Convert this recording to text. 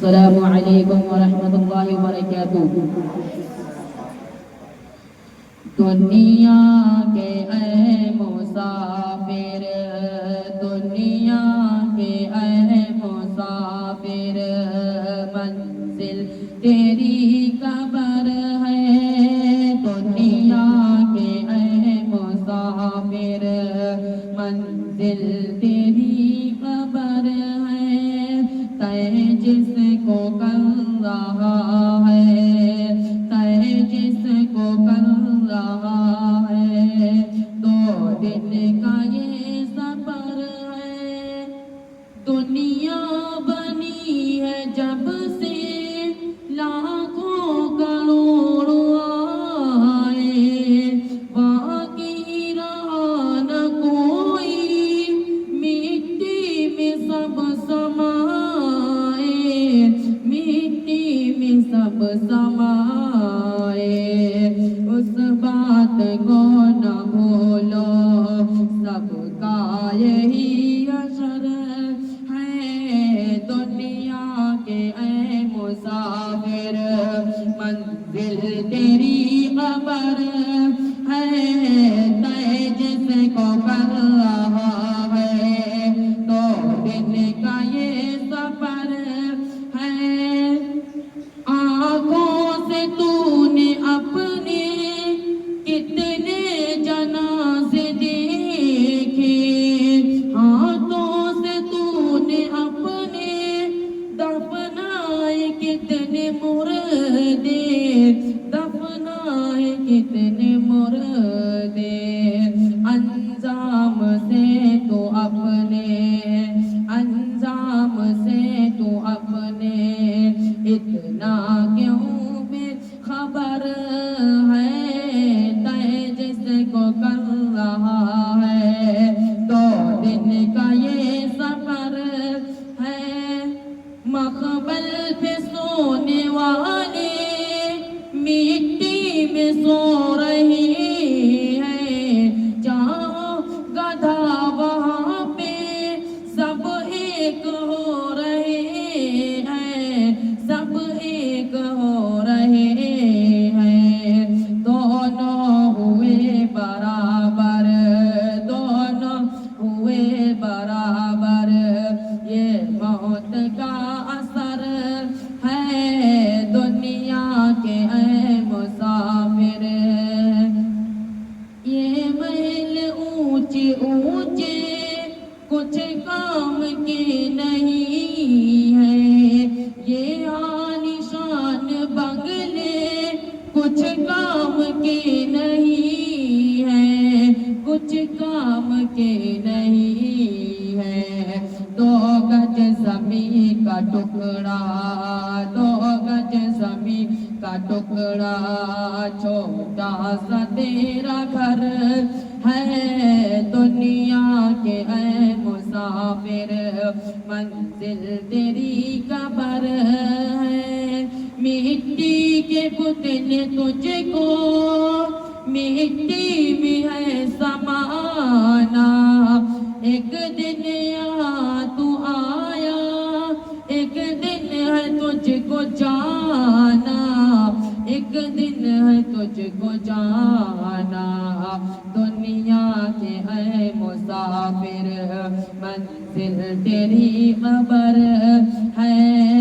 السلام علیکم ورحمۃ اللہ وبرکاتہ۔ دنیا کے اے مسافر، دنیا کے اے مسافر، منزل تیری قبر ہے۔ دنیا کے اے مسافر، منزل تیری قبر ہے۔ طے جس کو کر رہا ہے، طے جس کو کر رہا ہے، 2 دن کا یہ سفر ہے۔ دنیا بنی ہے جب سے لاکھوں کروڑوں آئے، باقی رہا نہ کوئی، مٹی میں سب سمائے، مٹی میں سب سمائے۔ اس بات کو نہ بھولو، سب کا یہی حشر ہے۔ دنیا کے اے مسافر، منزل تیری قبر ہے۔ طے جس کو کر رہا ہے، 2 دن کا یہ سفر ہے۔ آنکھوں سے تو نے اپنے کتنے جنازے دیکھے، ہاتھوں سے تو نے اپنے دفنائے کتنے مردے، دفنائے کتنے مردے۔ انجام سے تو اپنے، انجام سے تو اپنے اتنا کیوں بے خبر ہے۔ طے جس کو کر رہا ہے، 2 دن کا یہ سفر ہے۔ مقبر پہ سونے والے مٹی میں سو رہی ہے، جہاں گدھا وہاں پہ سب ایک ہو رہے ہیں، سب ایک ہو رہے ہیں۔ دونوں ہوئے برابر، دونوں ہوئے برابر، یہ موت کا اثر ہے۔ دنیا کے اے مسافر، یہ محل اونچے اونچے کچھ کام کے نہیں ہے، یہ عالیشان بنگلے کچھ کام کے نہیں ہے، کچھ کام کے نہیں ہے۔ 2 گز زمین کا ٹکڑا، 2 گز زمین کا ٹکڑا، چھوٹا سا تیرا گھر ہے۔ دنیا کے اے مسافر، منزل تیری قبر ہے۔ مٹی کے پتلے تجھ کو مٹی میں ہے سمانا، ایک دن یہاں تو آیا، ایک دن ہے تجھ کو جانا، ایک دن ہے تجھ کو جانا۔ دنیا کے اے مسافر، منزل تیری قبر ہے۔